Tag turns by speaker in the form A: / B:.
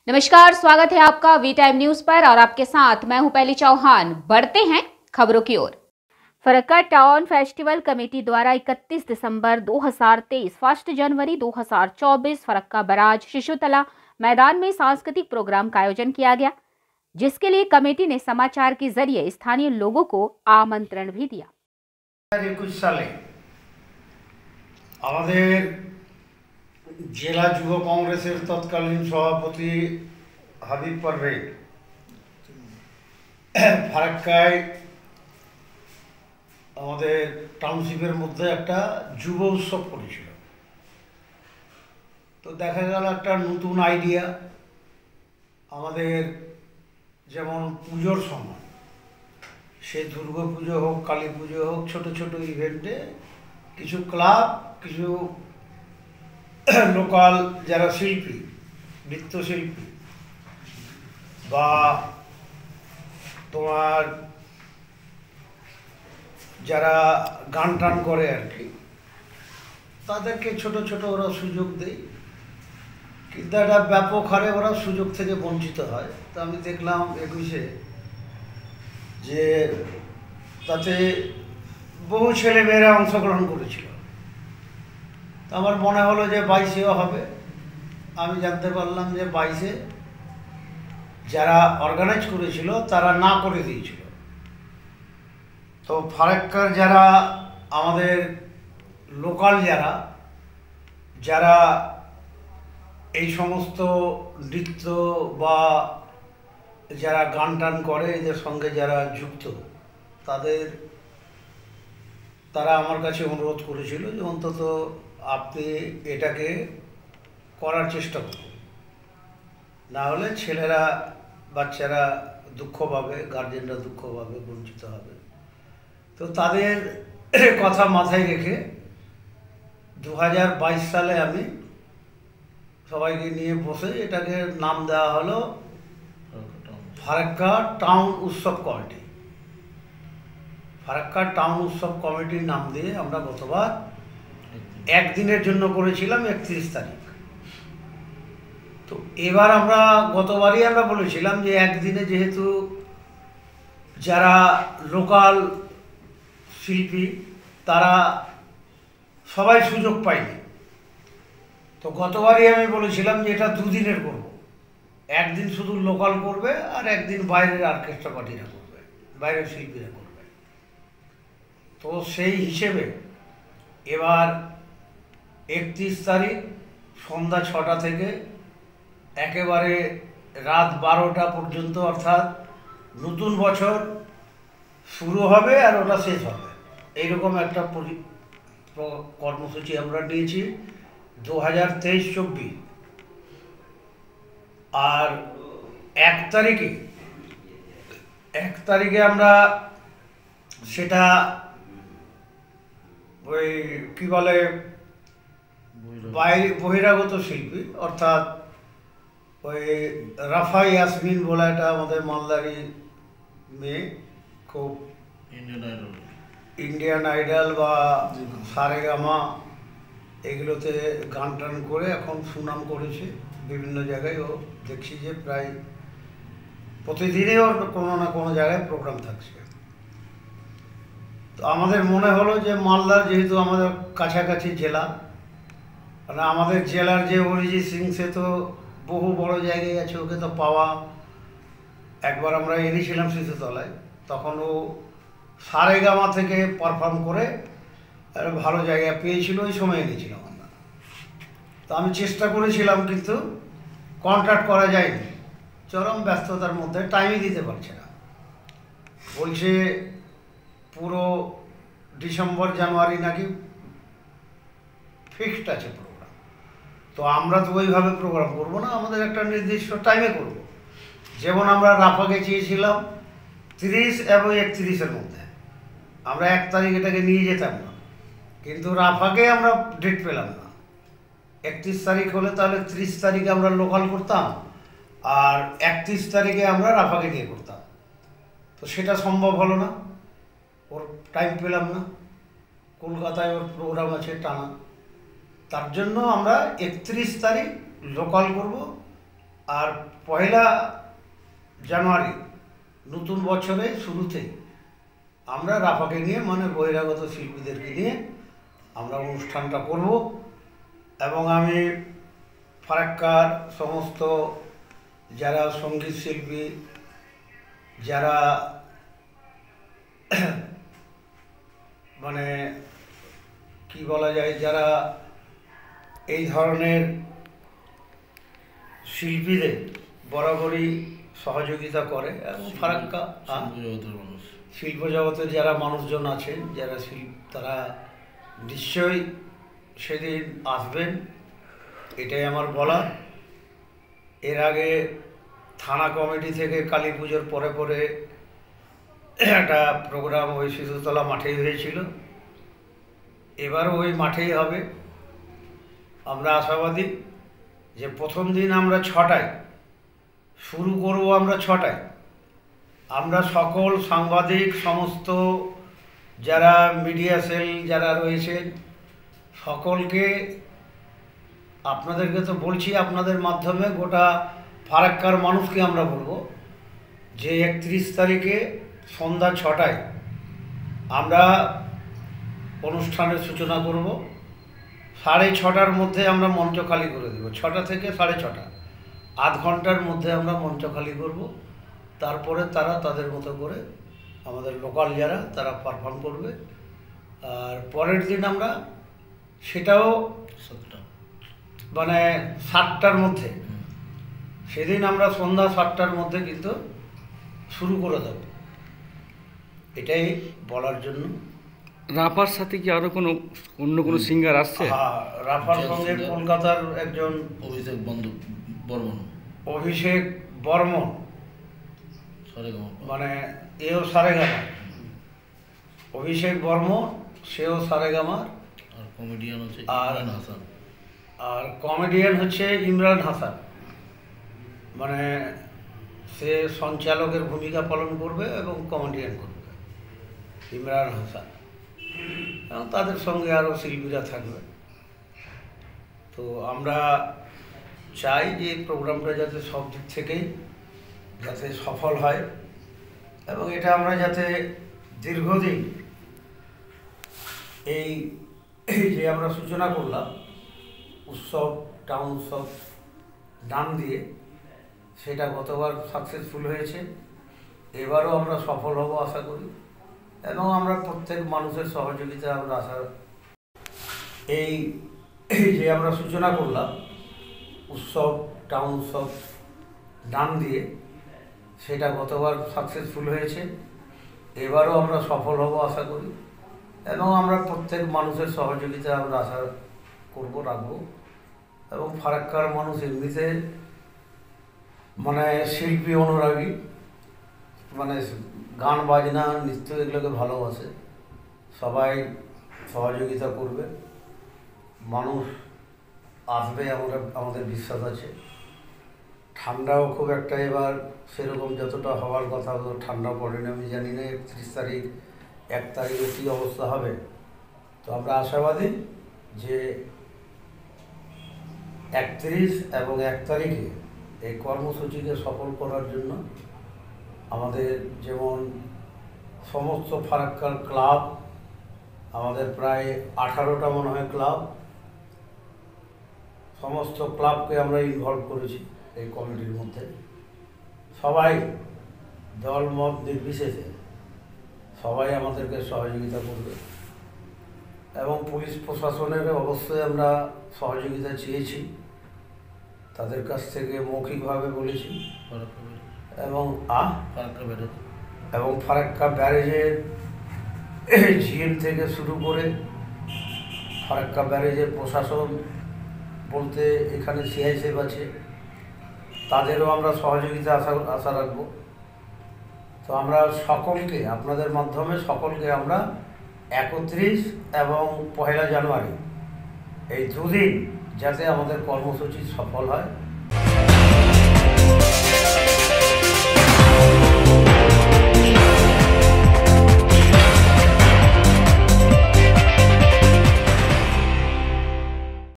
A: नमस्कार, स्वागत है आपका वी टाइम न्यूज पर और आपके साथ मैं हूं पहली चौहान। बढ़ते हैं खबरों की ओर। फरक्का टाउन फेस्टिवल कमेटी द्वारा 31 दिसंबर 2023 1 जनवरी 2024 फरक्का बराज शिशुतला मैदान में सांस्कृतिक प्रोग्राम का आयोजन किया गया, जिसके लिए कमेटी ने समाचार के जरिए स्थानीय लोगों को आमंत्रण भी दिया।
B: 2021 সালে আমাদের জেলা যুব কংগ্রেসের তৎকালীন সভাপতি হাবিব পারভেজ ফারাক্কায় আমাদের টাউনশিপের মধ্যে একটা যুব উৎসব করেছিল। তো দেখা গেল একটা নতুন আইডিয়া, আমাদের যেমন পুজোর সময় সে দুর্গা পুজো হোক, কালী পুজো হোক, ছোট ছোট ইভেন্টে কিছু ক্লাব, কিছু লোকাল যারা শিল্পী, নৃত্যশিল্পী বা তোমার যারা গান টান করে আর কি, তাদেরকে ছোট ছোট ওরা সুযোগ দেয়, কিন্তু একটা ব্যাপক হারে ওরা সুযোগ থেকে বঞ্চিত হয়। তো আমি দেখলাম 21-এ যে তাতে বহু ছেলেমেয়েরা অংশগ্রহণ করেছিল। তো আমার মনে হলো যে 22-এও হবে। আমি জানতে পারলাম যে 22-এ যারা অর্গানাইজ করেছিল তারা না করে দিয়েছিল। তো ফারাক্কার যারা আমাদের লোকাল যারা এই সমস্ত নৃত্য বা যারা গান টান করে এদের সঙ্গে যারা যুক্ত, তারা আমার কাছে অনুরোধ করেছিল যে অন্তত আপনি এটাকে করার চেষ্টা করুন, না হলে ছেলেরা বাচ্চারা দুঃখ পাবে, গার্জেনরা দুঃখ পাবে, বঞ্চিত হবে। তো তাদের কথা মাথায় রেখে 2022 সালে আমি সবাইকে নিয়ে বসে এটাকে নাম দেওয়া হলো ফারাক্কা টাউন উৎসব কমিটি। ফারাক্কা টাউন উৎসব কমিটির নাম দিয়ে আমরা গতবার একদিনের জন্য করেছিলাম 31 তারিখ। তো এবার গতবারই আমরা বলেছিলাম যে একদিনে, যেহেতু যারা লোকাল শিল্পী তারা সবাই সুযোগ পায়নি, তো গতবারই আমি বলেছিলাম যে এটা দুদিনের করব। একদিন শুধু লোকাল করবে আর একদিন বাইরের অর্কেস্ট্রা পার্টিরা করবে, বাইরের শিল্পীরা করবে। তো সেই হিসেবে এবার 31 তারিখ সন্ধ্যা 6টা থেকে একেবারে রাত 12টা পর্যন্ত, অর্থাৎ নতুন বছর শুরু হবে আর ওটা শেষ হবে, এইরকম একটা কর্মসূচি আমরা নিয়েছি 2023-24। আর 1 তারিখে আমরা সেটা ওই কি বলে বহিরাগত শিল্পী, অর্থাৎ ওই রাফা ইয়াসমিন বলে একটা আমাদের মালদারি মেয়ে, খুব ইন্ডিয়ান আইডল বা সারেগামা এগুলোতে গান টান করে এখন সুনাম করেছে বিভিন্ন জায়গায়। ও দেখছি যে প্রায় প্রতিদিনই ওর কোনো না কোনো জায়গায় প্রোগ্রাম থাকছে। তো আমাদের মনে হলো যে মালদার, যেহেতু আমাদের কাছাকাছি জেলা, মানে আমাদের জেলার যে অরিজিৎ সিং, সে তো বহু বড় জায়গায় আছে, ওকে তো পাওয়া, একবার আমরা এনেছিলাম শিশুতলায়, তখন ও সারেগামা থেকে পারফর্ম করে ভালো জায়গা পেয়েছিল, ওই সময় এনেছিলাম আমরা। তো আমি চেষ্টা করেছিলাম কিন্তু কন্ট্যাক্ট করা যায়নি, চরম ব্যস্ততার মধ্যে টাইমই দিতে পারছে না। বলছে পুরো ডিসেম্বর জানুয়ারি নাকি ফিক্সড আছে প্রোগ্রাম। তো আমরা তো ওইভাবে প্রোগ্রাম করব না, আমাদের একটা নির্দিষ্ট টাইমে করব। যেমন আমরা রাফাকে চেয়েছিলাম 30 এবং 31-এর মধ্যে, আমরা 1 তারিখ এটাকে নিয়ে যেতাম না, কিন্তু রাফাকে আমরা ডেট পেলাম না। 31 তারিখ হলে তাহলে 30 তারিখে আমরা লোকাল করতাম আর 31 তারিখে আমরা রাফাকে নিয়ে করতাম। তো সেটা সম্ভব হলো না, ওর টাইম পেলাম না, কলকাতায় ওর প্রোগ্রাম আছে টানা। তার জন্য আমরা 31 তারিখ লোকাল করব আর 1 জানুয়ারি নতুন বছরের শুরুতে আমরা রাফাকে নিয়ে মানে বহিরাগত শিল্পীদেরকে নিয়ে আমরা অনুষ্ঠানটা করব এবং আমি ফারাক্কার সমস্ত যারা সঙ্গীত শিল্পী, যারা মানে কি বলা যায়, যারা এই ধরনের শিল্পীদের বরাবরই সহযোগিতা করে এবং ফারাক্কা শিল্প জগতের যারা মানুষজন আছেন, যারা তারা নিশ্চয়ই সেদিন আসবেন, এটাই আমার বলা। এর আগে থানা কমিটি থেকে কালী পুজোর পরে পরে একটা প্রোগ্রাম ওই শিশুতলা মাঠেই হয়েছিল, এবারও ওই মাঠেই হবে। আমরা আশাবাদী যে প্রথম দিন আমরা 6টায় শুরু করব, আমরা 6টায়। আমরা সকল সাংবাদিক, সমস্ত যারা মিডিয়া সেল যারা রয়েছেন সকলকে, আপনাদেরকে তো বলছি, আপনাদের মাধ্যমে গোটা ফারাক্কার মানুষকে আমরা বলবো যে 31 তারিখে সন্ধ্যা 6টায় আমরা অনুষ্ঠানের সূচনা করব। 6:30টার মধ্যে আমরা মঞ্চ খালি করে দেব। 6টা থেকে 6:30, আধ ঘন্টার মধ্যে আমরা মঞ্চ খালি করব। তারপরে তারা তাদের মতো করে আমাদের লোকাল যারা তারা পারফর্ম করবে। আর পরের দিন আমরা সেটাও মানে 7টার মধ্যে, সেদিন আমরা সন্ধ্যা 7টার মধ্যে কিন্তু শুরু করে দেব, এটাই বলার জন্য।
C: রাফার সাথে কি আরো অন্য কোনো সিঙ্গার আসছে?
B: রাফার সঙ্গে কলকাতার একজন অভিষেক বর্মন মানে এও সারেগামা, অভিষেক বর্মন সেও সারেগামার, আর কমেডিয়ান হচ্ছে ইমরান হাসান, মানে সে সঞ্চালকের ভূমিকা পালন করবে এবং কমেডিয়ান করবে ইমরান হাসান, এবং তাদের সঙ্গে আরও শিল্পীরা থাকবে। তো আমরা চাই যে প্রোগ্রামটা যাতে সব দিক থেকেই যাতে সফল হয় এবং এটা আমরা যাতে দীর্ঘদিন এই যে আমরা সূচনা করলাম উৎসব, টাউন উৎসব নাম দিয়ে, সেটা গতবার সাকসেসফুল হয়েছে, এবারও আমরা সফল হব আশা করি এবং আমরা প্রত্যেক মানুষের সহযোগিতা আমরা আশা। এই যে আমরা সূচনা করলাম উৎসব, টাউন উৎসব নাম দিয়ে, সেটা গতবার সাকসেসফুল হয়েছে, এবারও আমরা সফল হব আশা করি এবং আমরা প্রত্যেক মানুষের সহযোগিতা আমরা আশা করব, রাখবো। এবং ফারাক্কার মানুষ এমনিতে মানে শিল্পী অনুরাগী, মানে গান বাজনা নৃত্য এগুলোকে ভালোবাসে, সবাই সহযোগিতা করবে, মানুষ আসবে আমাদের বিশ্বাস আছে। ঠান্ডাও খুব একটা এবার সেরকম যতটা হওয়ার কথা ঠান্ডা পড়েনি, আমি জানি না 31 তারিখ 1 তারিখে কী অবস্থা হবে। তো আমরা আশাবাদী যে 31 এবং 1 তারিখে এই কর্মসূচিকে সফল করার জন্য আমাদের যেমন সমস্ত ফারাক্কার ক্লাব, আমাদের প্রায় 18টা মনে হয় ক্লাব, সমস্ত ক্লাবকে আমরা ইনভলভ করেছি এই কমিটির মধ্যে। সবাই দল মত নির্বিশেষে সবাই আমাদেরকে সহযোগিতা করবে এবং পুলিশ প্রশাসনের অবশ্যই আমরা সহযোগিতা চেয়েছি, তাদের কাছ থেকে মৌখিকভাবে বলেছি এবং ফারাক্কা ব্যারেজের জিএম থেকে শুরু করে ফারাক্কা ব্যারেজের প্রশাসন বলতে এখানে সিআইএসএফ আছে, তাদেরও আমরা সহযোগিতা আশা রাখবো। তো আমরা সকলকে, আপনাদের মাধ্যমে সকলকে আমরা 31 এবং 1 জানুয়ারি এই দুদিন যাতে আমাদের কর্মসূচি সফল হয়